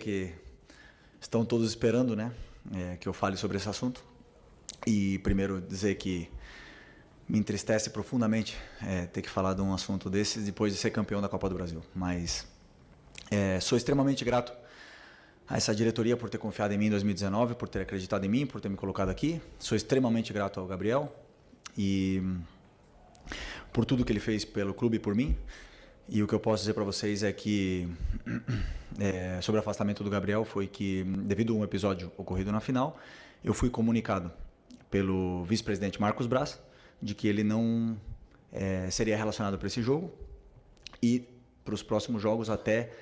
Que estão todos esperando, né, que eu fale sobre esse assunto. E primeiro dizer que me entristece profundamente ter que falar de um assunto desses depois de ser campeão da Copa do Brasil. Mas sou extremamente grato a essa diretoria por ter confiado em mim em 2019, por ter acreditado em mim, por ter me colocado aqui. Sou extremamente grato ao Gabriel e por tudo que ele fez pelo clube e por mim. E o que eu posso dizer para vocês é que, sobre o afastamento do Gabriel, foi que, devido a um episódio ocorrido na final, eu fui comunicado pelo vice-presidente Marcos Braz de que ele não seria relacionado para esse jogo e para os próximos jogos até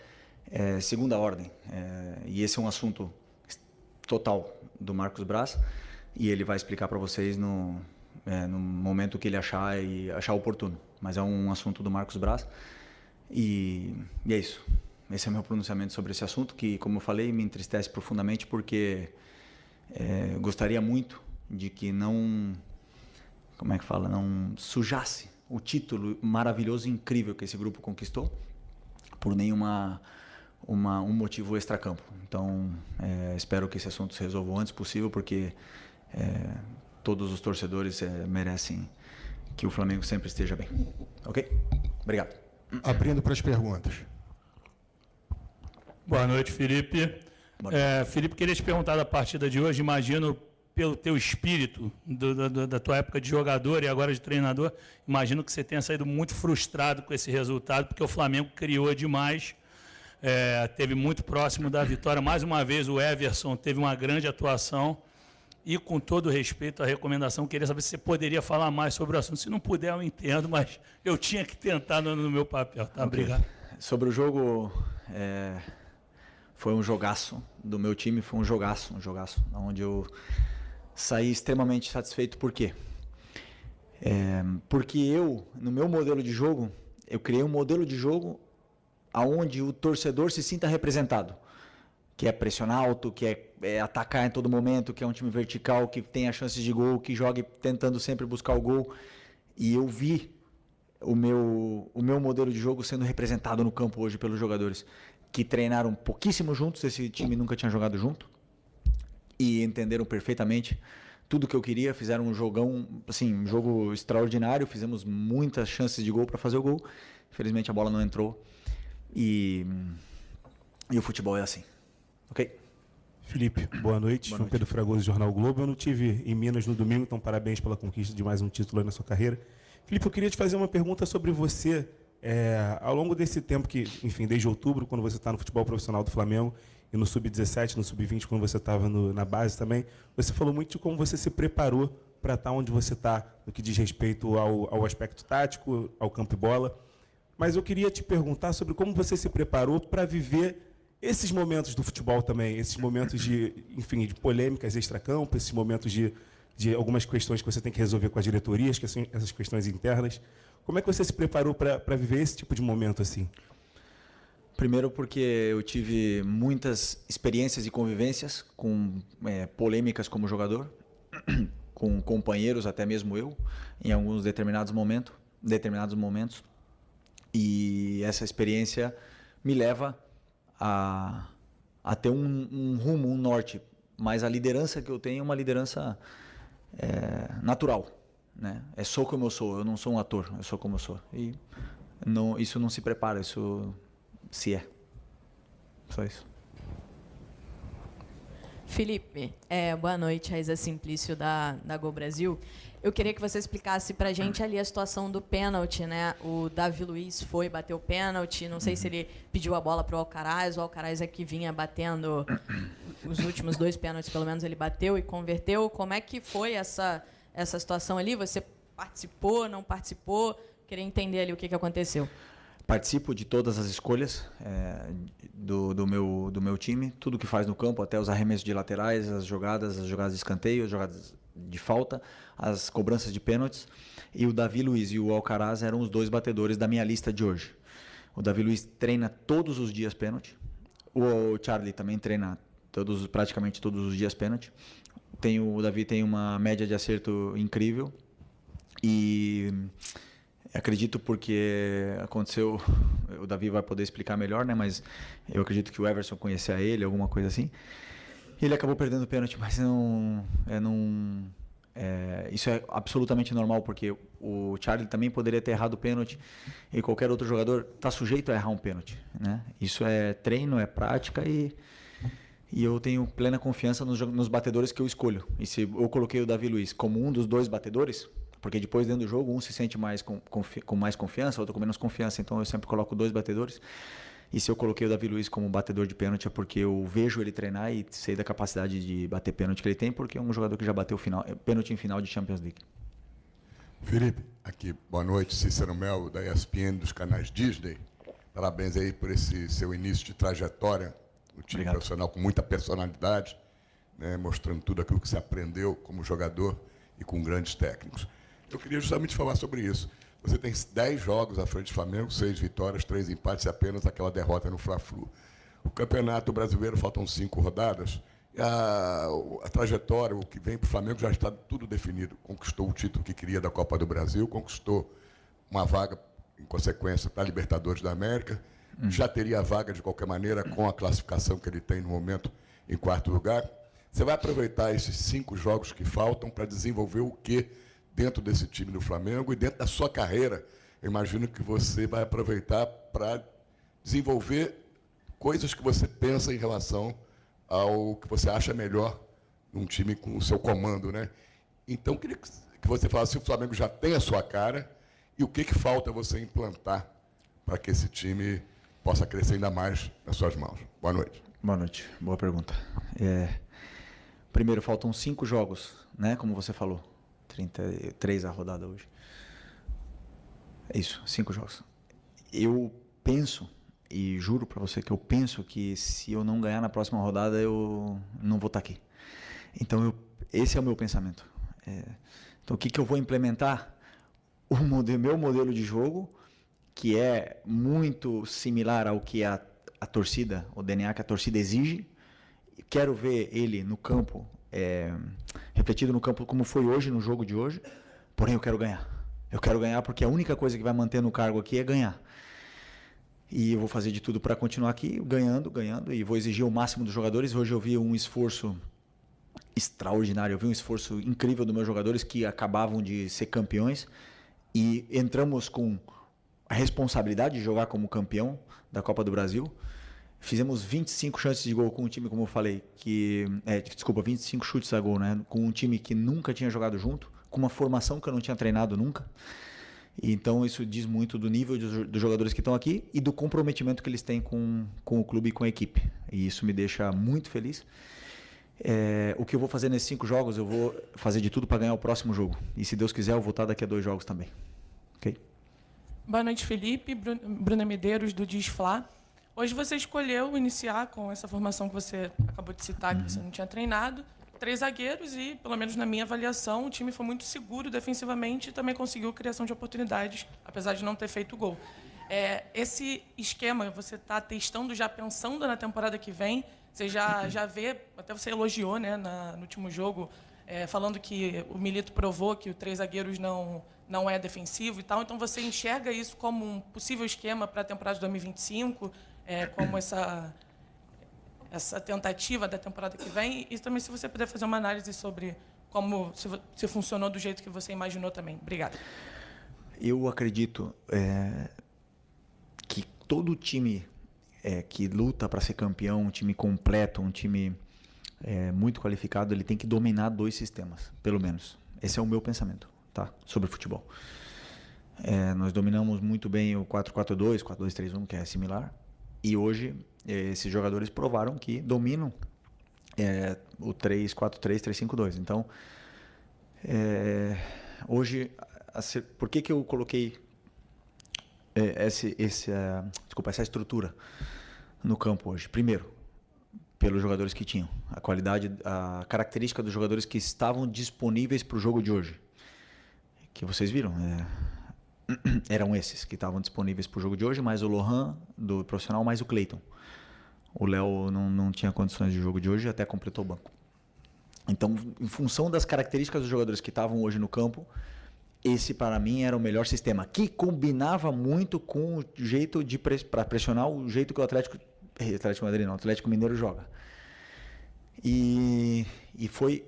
segunda ordem. E esse é um assunto total do Marcos Braz e ele vai explicar para vocês no momento que ele achar oportuno. Mas é um assunto do Marcos Braz. E é isso. Esse é o meu pronunciamento sobre esse assunto, que, como eu falei, me entristece profundamente, porque gostaria muito de que não sujasse o título maravilhoso e incrível que esse grupo conquistou por nenhuma um motivo extracampo. Então, espero que esse assunto se resolva o antes possível, porque todos os torcedores merecem que o Flamengo sempre esteja bem. Ok? Obrigado. Abrindo para as perguntas. Boa noite, Felipe. Felipe, queria te perguntar da partida de hoje. Imagino, pelo teu espírito, da tua época de jogador e agora de treinador, imagino que você tenha saído muito frustrado com esse resultado, porque o Flamengo criou demais, teve muito próximo da vitória. Mais uma vez, o Everson teve uma grande atuação. E, com todo respeito à recomendação, queria saber se você poderia falar mais sobre o assunto. Se não puder, eu entendo, mas eu tinha que tentar no meu papel. Tá? Okay. Obrigado. Sobre o jogo, foi um jogaço do meu time, foi um jogaço, onde eu saí extremamente satisfeito. Por quê? Porque eu, no meu modelo de jogo, eu criei um modelo de jogo onde o torcedor se sinta representado. Que é pressionar alto, que é atacar em todo momento, que é um time vertical, que tem as chances de gol, que joga tentando sempre buscar o gol. E eu vi o meu modelo de jogo sendo representado no campo hoje pelos jogadores, que treinaram pouquíssimo juntos, esse time nunca tinha jogado junto, e entenderam perfeitamente tudo que eu queria, fizeram um jogão, assim, um jogo extraordinário, fizemos muitas chances de gol para fazer o gol, infelizmente a bola não entrou, e o futebol é assim. Ok. Felipe, boa noite. João Pedro Fragoso, Jornal Globo. Eu não tive em Minas no domingo, então parabéns pela conquista de mais um título aí na sua carreira. Felipe, eu queria te fazer uma pergunta sobre você. Ao longo desse tempo que, enfim, desde outubro, quando você está no futebol profissional do Flamengo, e no Sub-17, no Sub-20, quando você estava na base também, você falou muito de como você se preparou para estar onde você está, no que diz respeito ao aspecto tático, ao campo e bola. Mas eu queria te perguntar sobre como você se preparou para viver esses momentos do futebol também, esses momentos de polêmicas extracampo, esses momentos de algumas questões que você tem que resolver com as diretorias, que são essas questões internas. Como é que você se preparou para viver esse tipo de momento assim? Primeiro porque eu tive muitas experiências e convivências com polêmicas como jogador, com companheiros, até mesmo eu, em alguns determinados momentos. E essa experiência me leva a ter um rumo, um norte, mas a liderança que eu tenho é uma liderança natural, né? Sou como eu sou, eu não sou um ator, eu sou como eu sou. E isso não se prepara, isso se é. Só isso. Felipe, boa noite, Raíza Simplício da Gol Brasil. Eu queria que você explicasse para a gente ali a situação do pênalti, né? O Davi Luiz bateu o pênalti, não sei se ele pediu a bola para o Alcaraz é que vinha batendo os últimos 2 pênaltis, pelo menos ele bateu e converteu. Como é que foi essa situação ali? Você participou, não participou? Queria entender ali o que aconteceu. Participo de todas as escolhas do meu time, tudo que faz no campo, até os arremessos de laterais, as jogadas de escanteio, as jogadas de falta, as cobranças de pênaltis. E o Davi Luiz e o Alcaraz eram os 2 batedores da minha lista de hoje. O Davi Luiz treina todos os dias pênalti. O Charlie também treina praticamente todos os dias pênalti. O Davi tem uma média de acerto incrível. E Acredito porque aconteceu, o Davi vai poder explicar melhor, né? Mas eu acredito que o Everson conhecia ele, alguma coisa assim. Ele acabou perdendo o pênalti, mas isso é absolutamente normal, porque o Charlie também poderia ter errado o pênalti e qualquer outro jogador está sujeito a errar um pênalti, né? Isso é treino, é prática e eu tenho plena confiança nos batedores que eu escolho. E se eu coloquei o Davi Luiz como um dos 2 batedores, porque depois dentro do jogo um se sente mais com mais confiança, outro com menos confiança, então eu sempre coloco 2 batedores. E se eu coloquei o Davi Luiz como batedor de pênalti é porque eu vejo ele treinar e sei da capacidade de bater pênalti que ele tem, porque é um jogador que já bateu pênalti em final de Champions League. Felipe, aqui, boa noite, Cícero Mel, da ESPN, dos canais Disney. Parabéns aí por esse seu início de trajetória no time Obrigado. profissional, com muita personalidade, né, mostrando tudo aquilo que você aprendeu como jogador e com grandes técnicos. Eu queria justamente falar sobre isso. Você tem 10 jogos à frente do Flamengo, 6 vitórias, 3 empates e apenas aquela derrota no Fla-Flu. O Campeonato Brasileiro faltam 5 rodadas. E a trajetória, o que vem para o Flamengo já está tudo definido. Conquistou o título que queria da Copa do Brasil, conquistou uma vaga, em consequência, para a Libertadores da América. Já teria a vaga, de qualquer maneira, com a classificação que ele tem no momento em 4º lugar. Você vai aproveitar esses 5 jogos que faltam para desenvolver o quê dentro desse time do Flamengo e dentro da sua carreira? Eu imagino que você vai aproveitar para desenvolver coisas que você pensa em relação ao que você acha melhor num time com o seu comando, né? Então, eu queria que você falasse se o Flamengo já tem a sua cara e o que falta você implantar para que esse time possa crescer ainda mais nas suas mãos. Boa noite. Boa noite, boa pergunta. Primeiro, faltam 5 jogos, né? Como você falou. 33 a rodada hoje. É isso, 5 jogos. Eu penso, e juro para você que eu penso que se eu não ganhar na próxima rodada, eu não vou estar aqui. Então, esse é o meu pensamento. Então, o que eu vou implementar? Meu modelo de jogo, que é muito similar ao que a torcida, o DNA que a torcida exige. Quero ver ele no campo, refletido no campo como foi hoje, no jogo de hoje, porém eu quero ganhar. Eu quero ganhar porque a única coisa que vai manter no cargo aqui é ganhar. E eu vou fazer de tudo para continuar aqui, ganhando, e vou exigir o máximo dos jogadores. Hoje eu vi um esforço extraordinário, eu vi um esforço incrível dos meus jogadores que acabavam de ser campeões e entramos com a responsabilidade de jogar como campeão da Copa do Brasil. Fizemos 25 chances de gol com um time, como eu falei, 25 chutes a gol, né? Com um time que nunca tinha jogado junto, com uma formação que eu não tinha treinado nunca. Então isso diz muito do nível dos jogadores que estão aqui e do comprometimento que eles têm com o clube e com a equipe. E isso me deixa muito feliz. O que eu vou fazer nesses 5 jogos, eu vou fazer de tudo para ganhar o próximo jogo. E se Deus quiser, eu vou estar daqui a 2 jogos também. Ok? Boa noite, Felipe. Bruna Medeiros, do Disfla. Hoje você escolheu iniciar com essa formação que você acabou de citar, que você não tinha treinado. 3 zagueiros e, pelo menos na minha avaliação, o time foi muito seguro defensivamente e também conseguiu criação de oportunidades, apesar de não ter feito gol. Esse esquema você está testando já pensando na temporada que vem? Você já vê, até você elogiou, né, no último jogo, falando que o Milito provou que o 3 zagueiros não é defensivo e tal. Então você enxerga isso como um possível esquema para a temporada de 2025, como essa tentativa da temporada que vem? E também se você puder fazer uma análise sobre como se funcionou do jeito que você imaginou também. Obrigada. Eu acredito que todo time que luta para ser campeão, um time completo, um time muito qualificado, ele tem que dominar 2 sistemas, pelo menos. Esse é o meu pensamento, tá? Sobre futebol. Nós dominamos muito bem o 4-4-2, 4-2-3-1, que é similar. E hoje, esses jogadores provaram que dominam o 3-4-3, 3-5-2. Então, hoje, por que eu coloquei essa estrutura no campo hoje? Primeiro, pelos jogadores que tinham. A qualidade, a característica dos jogadores que estavam disponíveis para o jogo de hoje. Que vocês viram, eram esses que estavam disponíveis para o jogo de hoje, mais o Lohan, do profissional, mais o Cleiton. O Léo não tinha condições de jogo de hoje e até completou o banco. Então, em função das características dos jogadores que estavam hoje no campo, esse para mim era o melhor sistema, que combinava muito com o jeito para pressionar o jeito que o Atlético Madrid não, o Atlético Mineiro joga. E foi,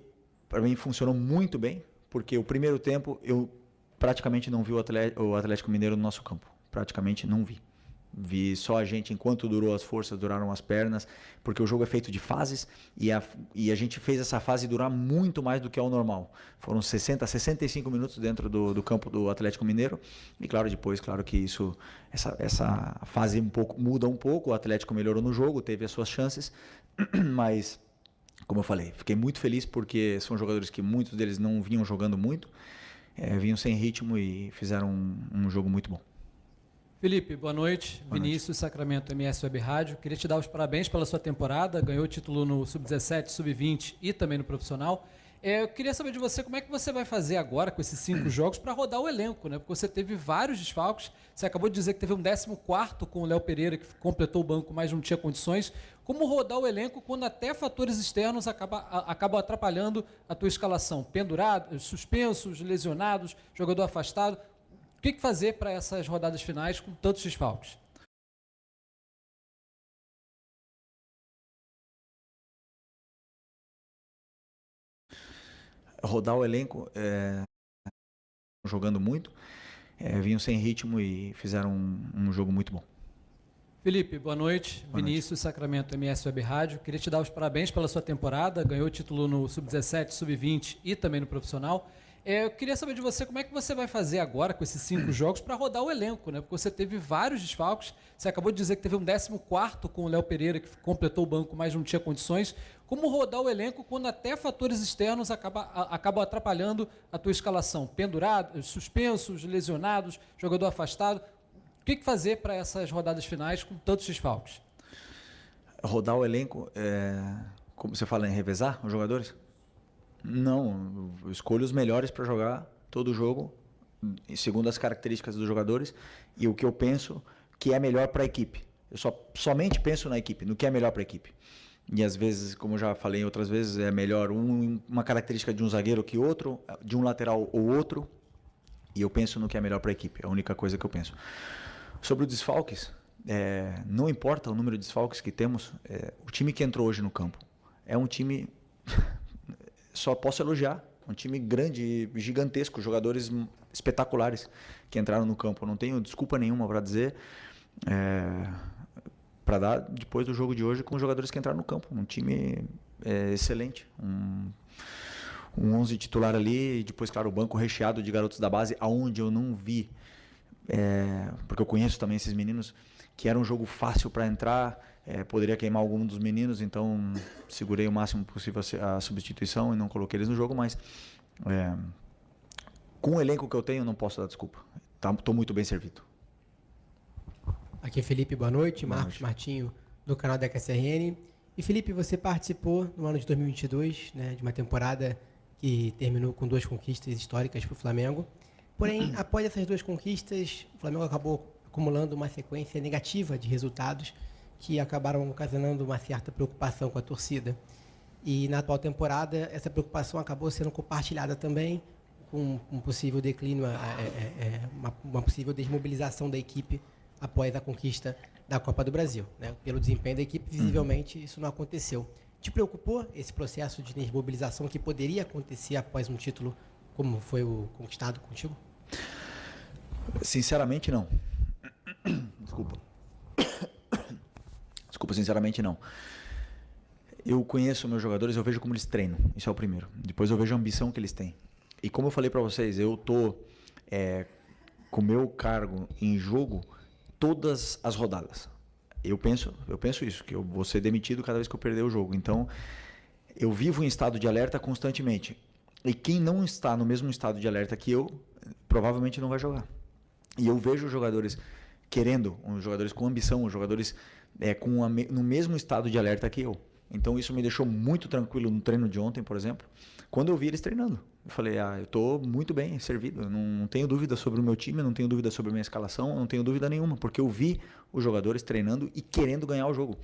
para mim funcionou muito bem, porque o primeiro tempo eu praticamente não vi o Atlético Mineiro no nosso campo, praticamente não vi. Vi só a gente, enquanto durou as forças, duraram as pernas, porque o jogo é feito de fases e a gente fez essa fase durar muito mais do que é o normal. Foram 65 minutos dentro do campo do Atlético Mineiro e claro, depois, claro que essa fase muda um pouco, o Atlético melhorou no jogo, teve as suas chances, mas, como eu falei, fiquei muito feliz porque são jogadores que muitos deles não vinham jogando muito, vinham sem ritmo e fizeram um jogo muito bom. Felipe, boa noite. Vinícius, Sacramento MS Web Rádio. Queria te dar os parabéns pela sua temporada. Ganhou o título no Sub-17, Sub-20 e também no profissional. Eu queria saber de você como é que você vai fazer agora com esses 5 jogos para rodar o elenco, né? Porque você teve vários desfalques. Você acabou de dizer que teve um 14º com o Léo Pereira, que completou o banco, mas não tinha condições. Como rodar o elenco quando até fatores externos acabam atrapalhando a tua escalação? Pendurados, suspensos, lesionados, jogador afastado. O que fazer para essas rodadas finais com tantos desfalques? Rodar o elenco, jogando muito, vinham sem ritmo e fizeram um jogo muito bom. Felipe, boa noite. Vinícius, Sacramento MS Web Rádio. Queria te dar os parabéns pela sua temporada. Ganhou o título no Sub-17, Sub-20 e também no profissional. Eu queria saber de você como é que você vai fazer agora com esses 5 jogos para rodar o elenco, né? Porque você teve vários desfalques. Você acabou de dizer que teve um 14º com o Léo Pereira, que completou o banco, mas não tinha condições. Como rodar o elenco quando até fatores externos acabam atrapalhando a tua escalação? Pendurados, suspensos, lesionados, jogador afastado. O que fazer para essas rodadas finais com tantos desfalques? Rodar o elenco, como você fala em revezar os jogadores? Não, eu escolho os melhores para jogar todo o jogo, segundo as características dos jogadores e o que eu penso que é melhor para a equipe. Eu somente penso na equipe, no que é melhor para a equipe. E às vezes, como eu já falei outras vezes, é melhor uma característica de um zagueiro que outro, de um lateral ou outro, e eu penso no que é melhor para a equipe, é a única coisa que eu penso. Sobre os desfalques, não importa o número de desfalques que temos, o time que entrou hoje no campo é um time... Só posso elogiar, um time grande, gigantesco, jogadores espetaculares que entraram no campo. Não tenho desculpa nenhuma para dizer, para dar depois do jogo de hoje com os jogadores que entraram no campo. Um time excelente, um 11 titular ali, e depois, claro, o banco recheado de garotos da base, aonde eu não vi, porque eu conheço também esses meninos, que era um jogo fácil para entrar. Poderia queimar algum dos meninos, então segurei o máximo possível a substituição e não coloquei eles no jogo, mas com o elenco que eu tenho não posso dar desculpa, estou muito bem servido. Aqui é Felipe, boa noite. Marcos Martinho, do canal da KSRN. E Felipe, você participou no ano de 2022, né, de uma temporada que terminou com 2 conquistas históricas para o Flamengo. Porém, após essas 2 conquistas, o Flamengo acabou acumulando uma sequência negativa de resultados que acabaram ocasionando uma certa preocupação com a torcida. E na atual temporada, essa preocupação acabou sendo compartilhada também com um possível declínio, uma possível desmobilização da equipe após a conquista da Copa do Brasil, né? Pelo desempenho da equipe, visivelmente, isso não aconteceu. Te preocupou esse processo de desmobilização que poderia acontecer após um título como foi o conquistado contigo? Sinceramente, não. Desculpa, sinceramente não. Eu conheço meus jogadores, eu vejo como eles treinam, isso é o primeiro. Depois eu vejo a ambição que eles têm. E como eu falei para vocês, eu tô com o meu cargo em jogo todas as rodadas. Eu penso isso, que eu vou ser demitido cada vez que eu perder o jogo. Então, eu vivo em estado de alerta constantemente. E quem não está no mesmo estado de alerta que eu, provavelmente não vai jogar. E eu vejo jogadores querendo, jogadores com ambição, jogadores no mesmo estado de alerta que eu. Então isso me deixou muito tranquilo no treino de ontem, por exemplo, quando eu vi eles treinando. Eu falei, eu estou muito bem servido, não tenho dúvida sobre o meu time, não tenho dúvida sobre a minha escalação, não tenho dúvida nenhuma, porque eu vi os jogadores treinando e querendo ganhar o jogo.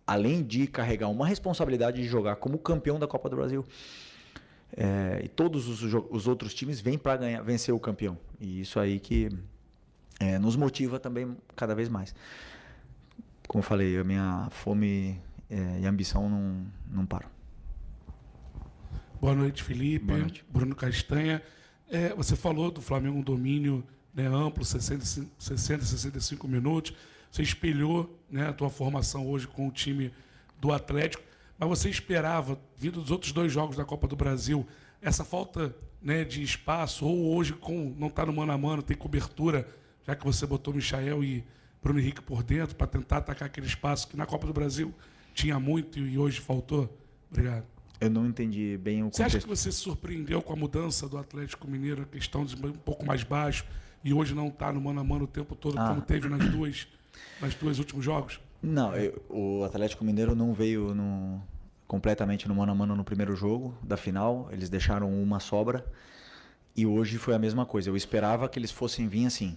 Além de carregar uma responsabilidade de jogar como campeão da Copa do Brasil. E todos os outros times vêm para vencer o campeão. E isso aí que nos motiva também cada vez mais. Como eu falei, a minha fome e ambição não param. Boa noite, Felipe. Boa noite. Bruno Castanha. Você falou do Flamengo um domínio, né, amplo, 65 minutos. Você espelhou, né, a tua formação hoje com o time do Atlético. Mas você esperava, vindo dos outros 2 jogos da Copa do Brasil, essa falta, né, de espaço, ou hoje não está no mano a mano, tem cobertura, já que você botou Michael e Bruno Henrique por dentro, para tentar atacar aquele espaço que na Copa do Brasil tinha muito e hoje faltou? Obrigado. Eu não entendi bem o contexto. Você acha que você se surpreendeu com a mudança do Atlético Mineiro, a questão de um pouco mais baixo, e hoje não está no mano a mano o tempo todo, como teve nas duas últimos jogos? Não, o Atlético Mineiro não veio completamente no mano a mano no primeiro jogo da final. Eles deixaram uma sobra e hoje foi a mesma coisa. Eu esperava que eles fossem vir assim,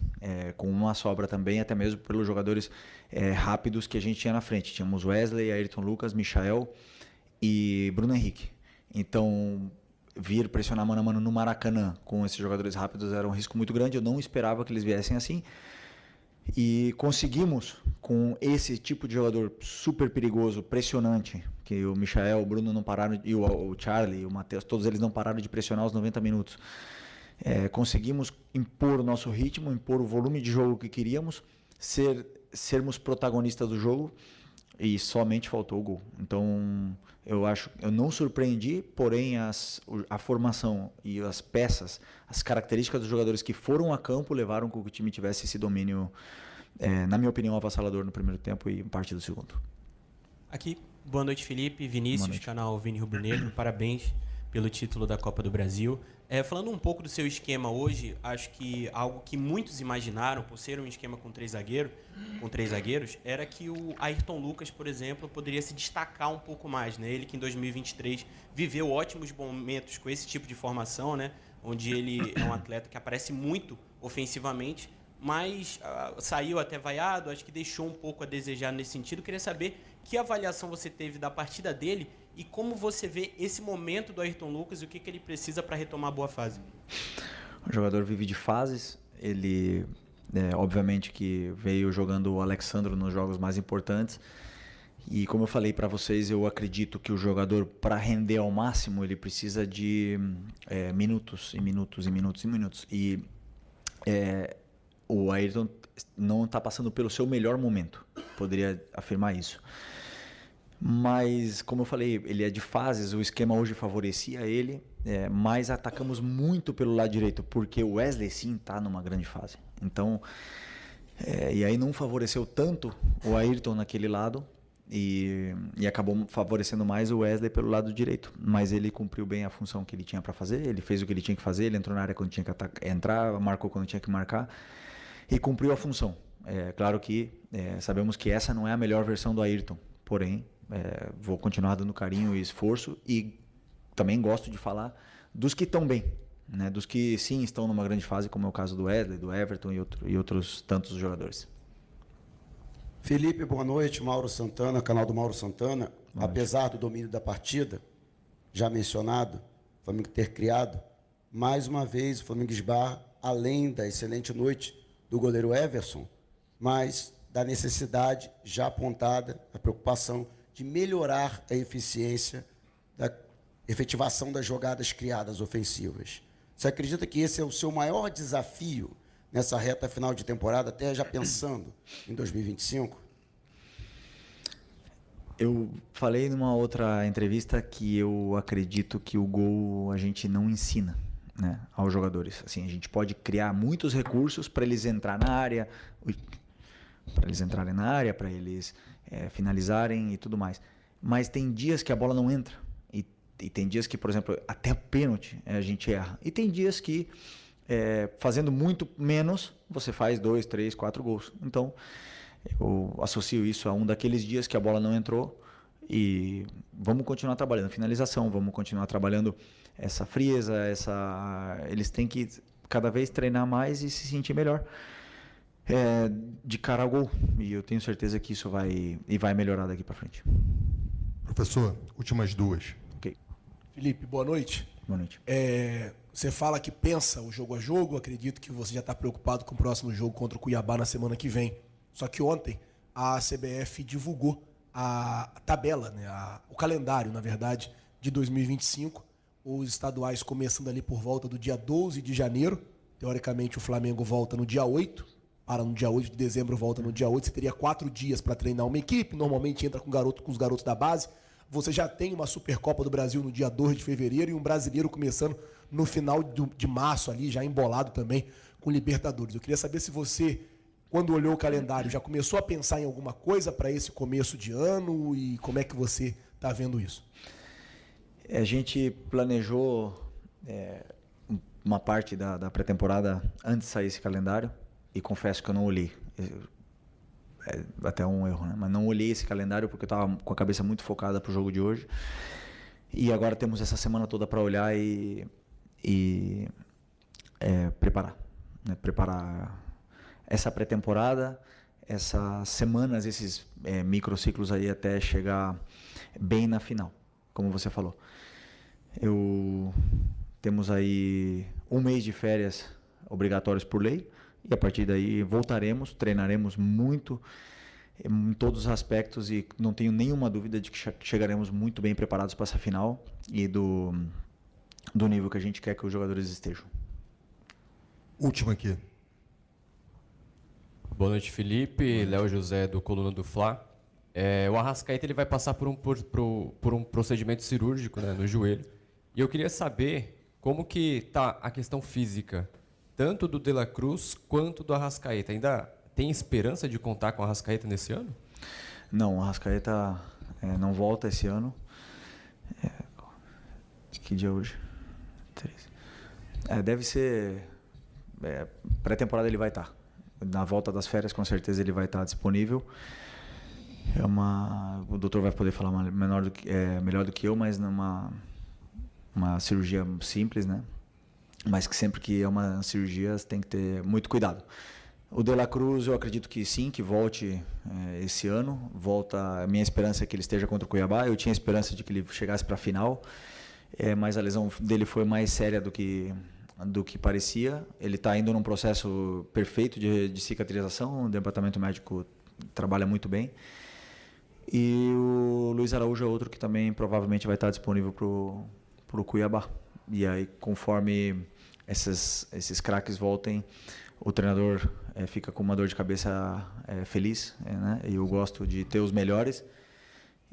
com uma sobra também, até mesmo pelos jogadores rápidos que a gente tinha na frente. Tínhamos Wesley, Ayrton Lucas, Michael e Bruno Henrique. Então, vir pressionar mano a mano no Maracanã com esses jogadores rápidos era um risco muito grande. Eu não esperava que eles viessem assim. E conseguimos, com esse tipo de jogador super perigoso, pressionante, que o Michael, o Bruno não pararam, e o Charlie, o Matheus, todos eles não pararam de pressionar os 90 minutos. Conseguimos impor o nosso ritmo, impor o volume de jogo que queríamos, sermos protagonistas do jogo, e somente faltou o gol. Então, eu não surpreendi, porém a formação e as peças, as características dos jogadores que foram a campo levaram com que o time tivesse esse domínio, na minha opinião, avassalador no primeiro tempo e parte do segundo. Aqui, boa noite, Felipe, Vinícius, canal Vini Rubro Negro, parabéns pelo título da Copa do Brasil. Falando um pouco do seu esquema hoje, acho que algo que muitos imaginaram, por ser um esquema com três zagueiros, era que o Ayrton Lucas, por exemplo, poderia se destacar um pouco mais, né? Ele que em 2023 viveu ótimos momentos com esse tipo de formação, né? Onde ele é um atleta que aparece muito ofensivamente, mas saiu até vaiado, acho que deixou um pouco a desejar nesse sentido. Queria saber que avaliação você teve da partida dele e como você vê esse momento do Ayrton Lucas e o que ele precisa para retomar a boa fase. O jogador vive de fases. Ele, obviamente, que veio jogando o Alexandro nos jogos mais importantes. E como eu falei para vocês, eu acredito que o jogador, para render ao máximo, ele precisa de minutos e minutos e minutos e minutos. E o Ayrton não está passando pelo seu melhor momento. Poderia afirmar isso. Mas, como eu falei, ele é de fases, o esquema hoje favorecia ele, mas atacamos muito pelo lado direito, porque o Wesley sim está numa grande fase. Então, e aí não favoreceu tanto o Ayrton naquele lado e acabou favorecendo mais o Wesley pelo lado direito. Mas ele cumpriu bem a função que ele tinha para fazer, ele fez o que ele tinha que fazer, ele entrou na área quando tinha que entrar, marcou quando tinha que marcar e cumpriu a função. Claro que sabemos que essa não é a melhor versão do Ayrton, porém, vou continuar dando carinho e esforço e também gosto de falar dos que estão bem, né? Dos que sim estão numa grande fase, como é o caso do Wesley, do Everton e outros tantos jogadores. Felipe, boa noite. Mauro Santana, canal do Mauro Santana. Apesar do domínio da partida, já mencionado, o Flamengo ter criado, mais uma vez o Flamengo esbarra, além da excelente noite do goleiro Everson, mas da necessidade já apontada, a preocupação de melhorar a eficiência da efetivação das jogadas criadas ofensivas. Você acredita que esse é o seu maior desafio nessa reta final de temporada, até já pensando em 2025? Eu falei numa outra entrevista que eu acredito que o gol a gente não ensina, né, aos jogadores. Assim, a gente pode criar muitos recursos para eles entrarem na área, para eles finalizarem e tudo mais. Mas tem dias que a bola não entra. E tem dias que, por exemplo, até pênalti a gente erra. E tem dias que, fazendo muito menos, você faz 2, 3, 4 gols. Então, eu associo isso a um daqueles dias que a bola não entrou. E vamos continuar trabalhando finalização, vamos continuar trabalhando essa frieza, eles têm que cada vez treinar mais e se sentir melhor. De cara ao gol, e eu tenho certeza que isso vai melhorar daqui para frente. Professor, últimas duas. Ok. Felipe, boa noite. Boa noite. Você fala que pensa o jogo a jogo, acredito que você já está preocupado com o próximo jogo contra o Cuiabá na semana que vem. Só que ontem a CBF divulgou a tabela, né, o calendário, na verdade, de 2025. Os estaduais começando ali por volta do dia 12 de janeiro. Teoricamente o Flamengo volta no dia 8, para no dia 8 de dezembro, volta no dia 8. Você teria 4 dias para treinar uma equipe, normalmente entra com os garotos da base. Você já tem uma Supercopa do Brasil no dia 2 de fevereiro e um brasileiro começando no final de março ali, já embolado também com Libertadores. Eu queria saber se você, quando olhou o calendário, já começou a pensar em alguma coisa para esse começo de ano e como é que você está vendo isso? A gente planejou uma parte da pré-temporada antes de sair esse calendário e confesso que eu não olhei. Até um erro, né? Mas não olhei esse calendário porque eu estava com a cabeça muito focada para o jogo de hoje. E agora temos essa semana toda para olhar e preparar. Né? Preparar essa pré-temporada, essas semanas, esses microciclos aí até chegar bem na final, como você falou. Temos aí um mês de férias obrigatórios por lei. E a partir daí voltaremos, treinaremos muito em todos os aspectos e não tenho nenhuma dúvida de que chegaremos muito bem preparados para essa final e do nível que a gente quer que os jogadores estejam. Última aqui. Boa noite, Felipe. Léo José, do Coluna do Fla. O Arrascaeta ele vai passar por um procedimento cirúrgico, né, no joelho. E eu queria saber como que está a questão física, tanto do De La Cruz quanto do Arrascaeta. Ainda tem esperança de contar com o Arrascaeta nesse ano? Não, o Arrascaeta não volta esse ano. Que dia é hoje? 3. Deve ser... pré-temporada ele vai estar. Na volta das férias, com certeza, ele vai estar disponível. O doutor vai poder falar melhor do que eu, mas numa cirurgia simples, né? Mas que sempre que é uma cirurgia você tem que ter muito cuidado. O De La Cruz eu acredito que sim, que volte esse ano. A minha esperança é que ele esteja contra o Cuiabá. Eu tinha esperança de que ele chegasse para a final, mas a lesão dele foi mais séria do que parecia. Ele está indo num processo perfeito de cicatrização. O departamento médico trabalha muito bem. E o Luiz Araújo é outro que também provavelmente vai estar disponível para o Cuiabá. E aí, conforme esses craques voltem, o treinador fica com uma dor de cabeça feliz, né? E eu gosto de ter os melhores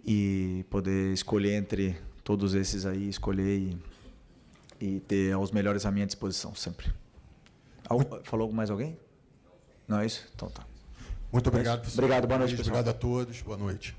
e poder escolher entre todos esses aí, escolher e ter os melhores à minha disposição sempre. Falou mais alguém? Não é isso? Então tá. Muito obrigado. Obrigado, boa noite, pessoal. Obrigado a todos, boa noite.